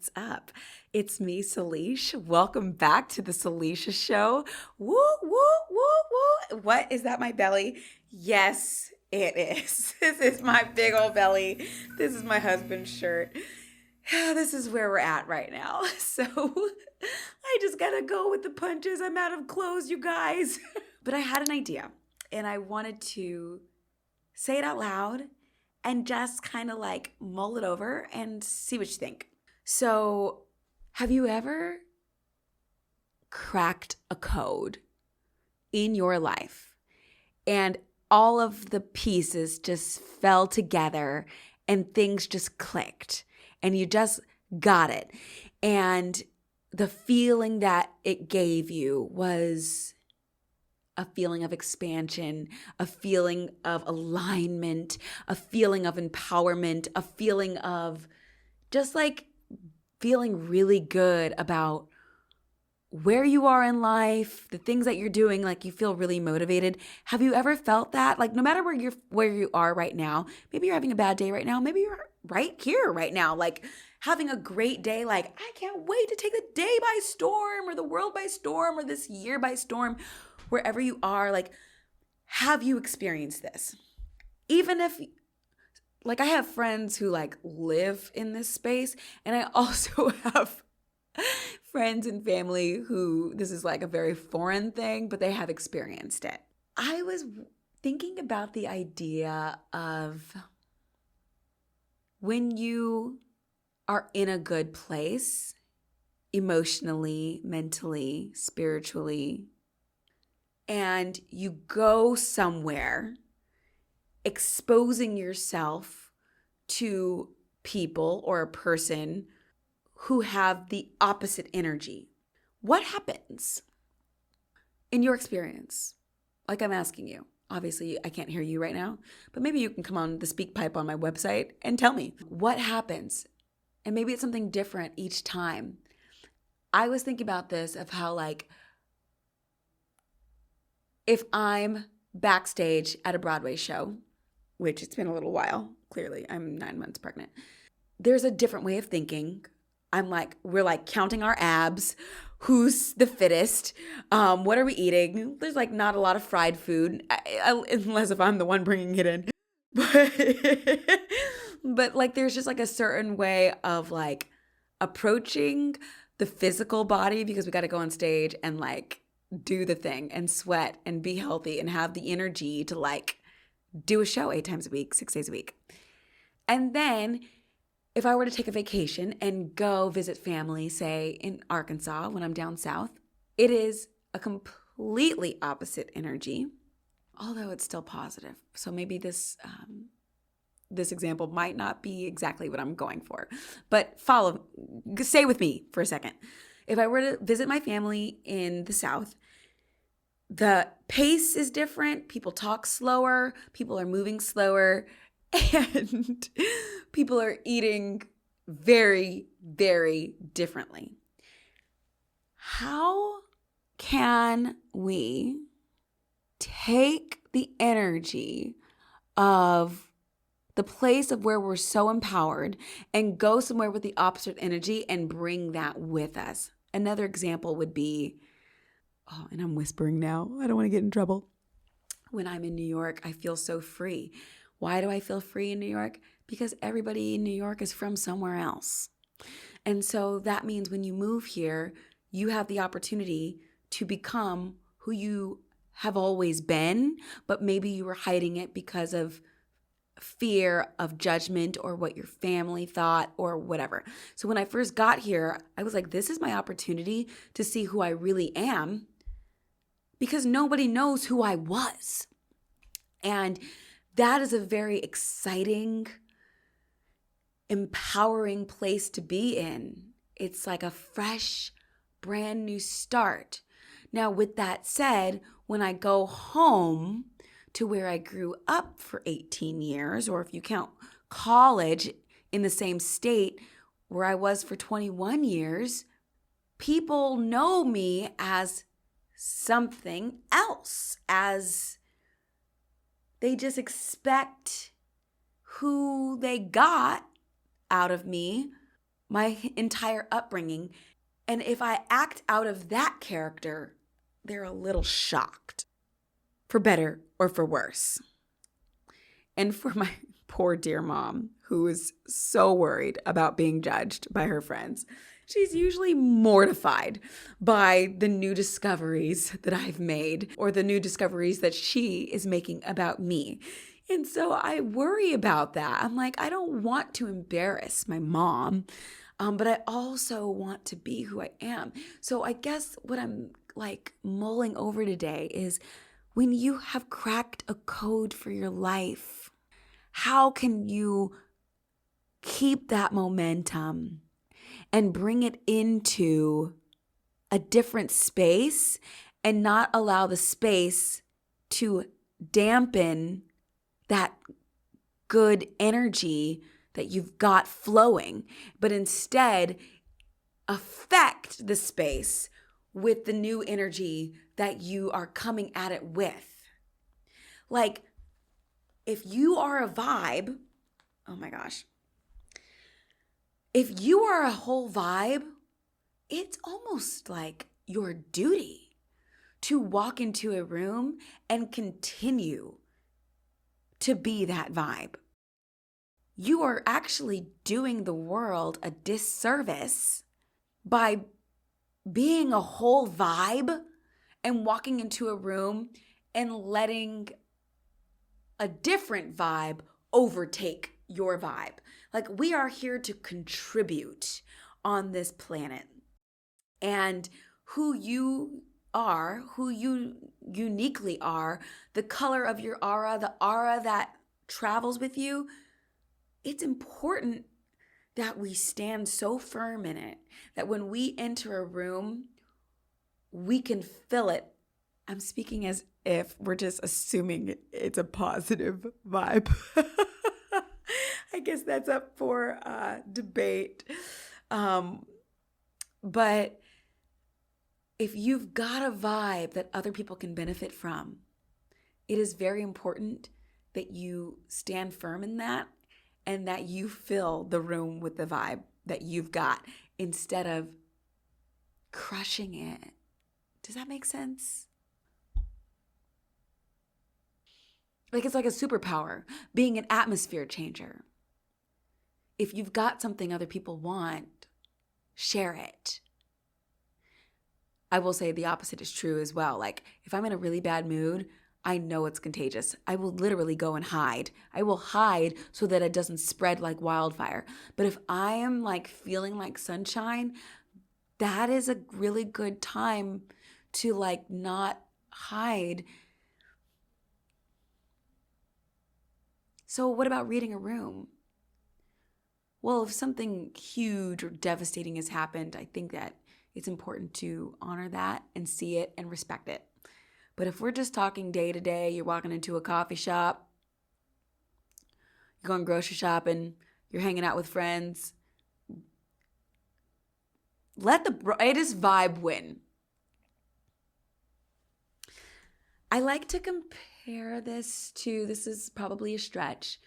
What's up? It's me, Salisha. Welcome back to the Salisha Show. Woo, woo, woo, woo. What is that, my belly? Yes, it is. This is my big old belly. This is my husband's shirt. This is where we're at right now. So I just gotta go with the punches. I'm out of clothes, you guys. But I had an idea and I wanted to say it out loud and just kind of like mull it over and see what you think. So, have you ever cracked a code in your life and all of the pieces just fell together and things just clicked and you just got it? And the feeling that it gave you was a feeling of expansion, a feeling of alignment, a feeling of empowerment, a feeling of just like feeling really good about where you are in life, the things that you're doing, like you feel really motivated. Have you ever felt that? Like no matter where you are right now, maybe you're having a bad day right now, maybe you're right here right now, like having a great day, like I can't wait to take the day by storm or the world by storm or this year by storm. Wherever you are, like, have you experienced this? Even if, like, I have friends who, like, live in this space, and I also have friends and family who this is, like, a very foreign thing, but they have experienced it. I was thinking about the idea of when you are in a good place, emotionally, mentally, spiritually, and you go somewhere exposing yourself to people or a person who have the opposite energy. What happens in your experience? Like I'm asking you. Obviously, I can't hear you right now, but maybe you can come on the speak pipe on my website and tell me what happens. And maybe it's something different each time. I was thinking about this of how like if I'm backstage at a Broadway show, which it's been a little while, clearly, I'm 9 months pregnant, there's a different way of thinking. We're like counting our abs, who's the fittest, what are we eating? There's like not a lot of fried food, unless if I'm the one bringing it in. But like there's just like a certain way of like approaching the physical body because we got to go on stage and like do the thing and sweat and be healthy and have the energy to like do a show 8 times a week, 6 days a week. And then if I were to take a vacation and go visit family, say in Arkansas when I'm down south, it is a completely opposite energy, although it's still positive. So maybe this example might not be exactly what I'm going for, but stay with me for a second. If I were to visit my family in the South, the pace is different. People talk slower. People are moving slower. And people are eating very, very differently. How can we take the energy of the place of where we're so empowered and go somewhere with the opposite energy and bring that with us? Another example would be, and I'm whispering now, I don't want to get in trouble. When I'm in New York, I feel so free. Why do I feel free in New York? Because everybody in New York is from somewhere else. And so that means when you move here, you have the opportunity to become who you have always been, but maybe you were hiding it because of fear of judgment or what your family thought or whatever. So when I first got here, I was like, this is my opportunity to see who I really am because nobody knows who I was. And that is a very exciting, empowering place to be in. It's like a fresh, brand new start. Now, with that said, when I go home to where I grew up for 18 years, or if you count college in the same state where I was for 21 years, people know me as something else, as they just expect who they got out of me my entire upbringing. And if I act out of that character, they're a little shocked, for better or for worse. And for my poor dear mom, who is so worried about being judged by her friends, she's usually mortified by the new discoveries that I've made or the new discoveries that she is making about me. And so I worry about that. I'm like, I don't want to embarrass my mom, but I also want to be who I am. So I guess what I'm like mulling over today is when you have cracked a code for your life, how can you keep that momentum and bring it into a different space and not allow the space to dampen that good energy that you've got flowing, but instead affect the space with the new energy that you are coming at it with? Like, if you are a vibe, oh my gosh, if you are a whole vibe, it's almost like your duty to walk into a room and continue to be that vibe. You are actually doing the world a disservice by being a whole vibe and walking into a room and letting a different vibe overtake your vibe. Like, we are here to contribute on this planet. And who you are, who you uniquely are, the color of your aura, the aura that travels with you, it's important that we stand so firm in it that when we enter a room, we can feel it. I'm speaking as if we're just assuming it's a positive vibe. I guess that's up for debate. But if you've got a vibe that other people can benefit from, it is very important that you stand firm in that and that you fill the room with the vibe that you've got instead of crushing it. Does that make sense? Like, it's like a superpower, being an atmosphere changer. If you've got something other people want, share it. I will say the opposite is true as well. Like, if I'm in a really bad mood, I know it's contagious. I will literally go and hide. I will hide so that it doesn't spread like wildfire. But if I am like feeling like sunshine, that is a really good time to like not hide. So what about reading a room? Well, if something huge or devastating has happened, I think that it's important to honor that and see it and respect it. But if we're just talking day to day, you're walking into a coffee shop, you're going grocery shopping, you're hanging out with friends, let the brightest vibe win. I like to compare this to, this is probably a stretch,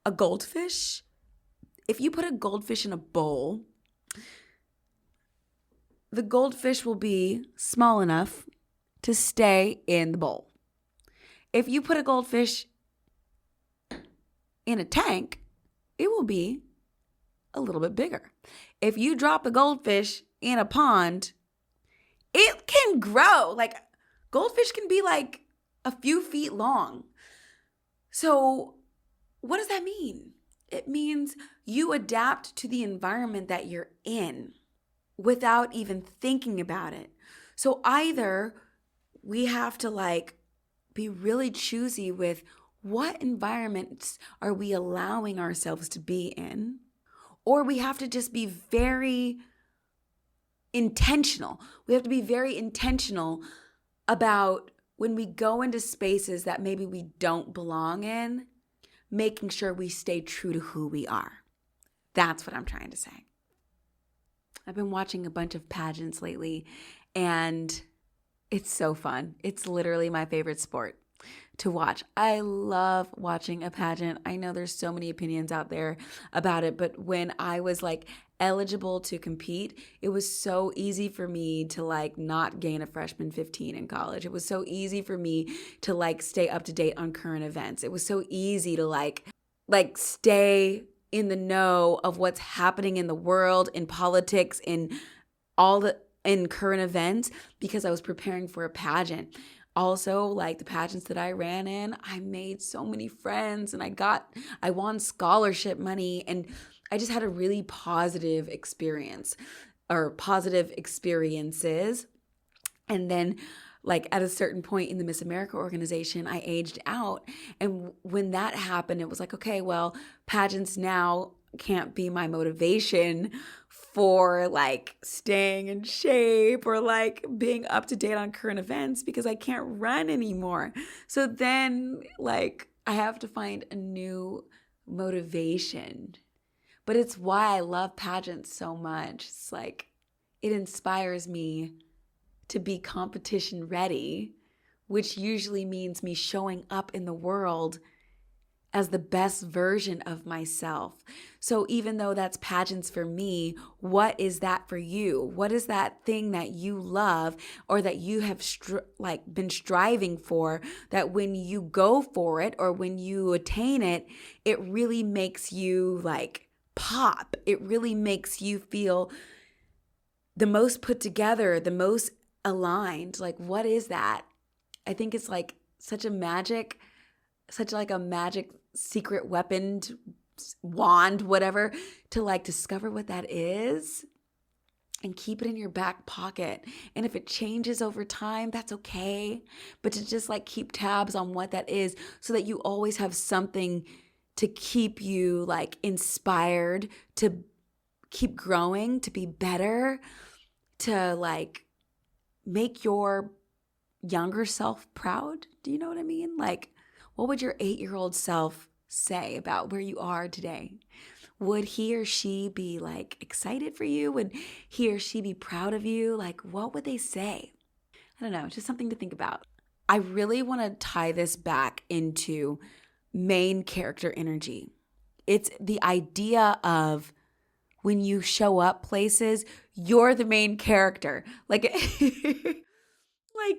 a goldfish. If you put a goldfish in a bowl, the goldfish will be small enough to stay in the bowl. If you put a goldfish in a tank, it will be a little bit bigger. If you drop a goldfish in a pond, it can grow. Like, goldfish can be like a few feet long. So what does that mean? It means you adapt to the environment that you're in without even thinking about it. So either we have to like be really choosy with what environments are we allowing ourselves to be in, or we have to just be very intentional. We have to be very intentional about when we go into spaces that maybe we don't belong in, making sure we stay true to who we are. That's what I'm trying to say. I've been watching a bunch of pageants lately, and it's so fun. It's literally my favorite sport to watch. I love watching a pageant. I know there's so many opinions out there about it, but when I was like eligible to compete, it was so easy for me to like not gain a freshman 15 in college. It was so easy for me to like stay up to date on current events. It was so easy to like stay in the know of what's happening in the world, in politics, in current events, because I was preparing for a pageant. Also, like the pageants that I ran in, I made so many friends and I won scholarship money, and I just had a really positive experience or positive experiences. And then like at a certain point in the Miss America organization, I aged out. And when that happened, it was like, okay, well, pageants now can't be my motivation for like staying in shape or like being up to date on current events because I can't run anymore. So then like I have to find a new motivation. But it's why I love pageants so much. It's like it inspires me to be competition ready, which usually means me showing up in the world as the best version of myself. So even though that's pageants for me, what is that for you? What is that thing that you love or that you have been striving for, that when you go for it or when you attain it, it really makes you like pop. It really makes you feel the most put together, the most aligned. Like, what is that? I think it's like such a magic secret weapon, wand, whatever, to like discover what that is and keep it in your back pocket. And if it changes over time, that's okay. But to just like keep tabs on what that is so that you always have something to keep you like inspired, to keep growing, to be better, to like make your younger self proud. Do you know what I mean? Like, what would your 8-year-old self say about where you are today? Would he or she be like excited for you? Would he or she be proud of you? Like, what would they say? I don't know, just something to think about. I really want to tie this back into main character energy. It's the idea of when you show up places, you're the main character. Like, like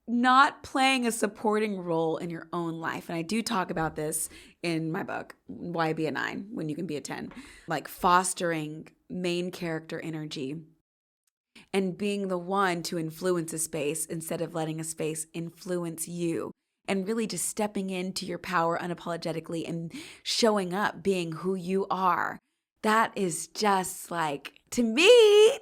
not playing a supporting role in your own life. And I do talk about this in my book, Why Be a 9 When You Can Be a 10. Like fostering main character energy and being the one to influence a space instead of letting a space influence you. And really just stepping into your power unapologetically and showing up, being who you are. That is just like, to me,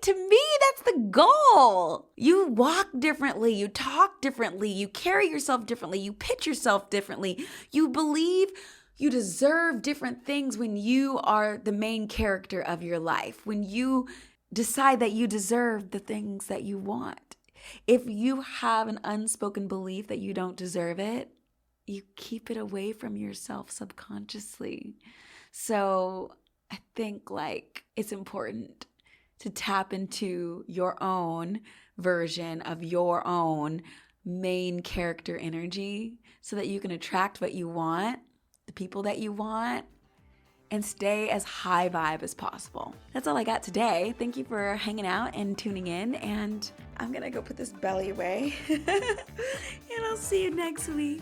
that's the goal. You walk differently, you talk differently, you carry yourself differently, you pitch yourself differently. You believe you deserve different things when you are the main character of your life, when you decide that you deserve the things that you want. If you have an unspoken belief that you don't deserve it, you keep it away from yourself subconsciously. So I think like it's important to tap into your own version of your own main character energy so that you can attract what you want, the people that you want, and stay as high vibe as possible. That's all I got today. Thank you for hanging out and tuning in, and I'm gonna go put this belly away and I'll see you next week.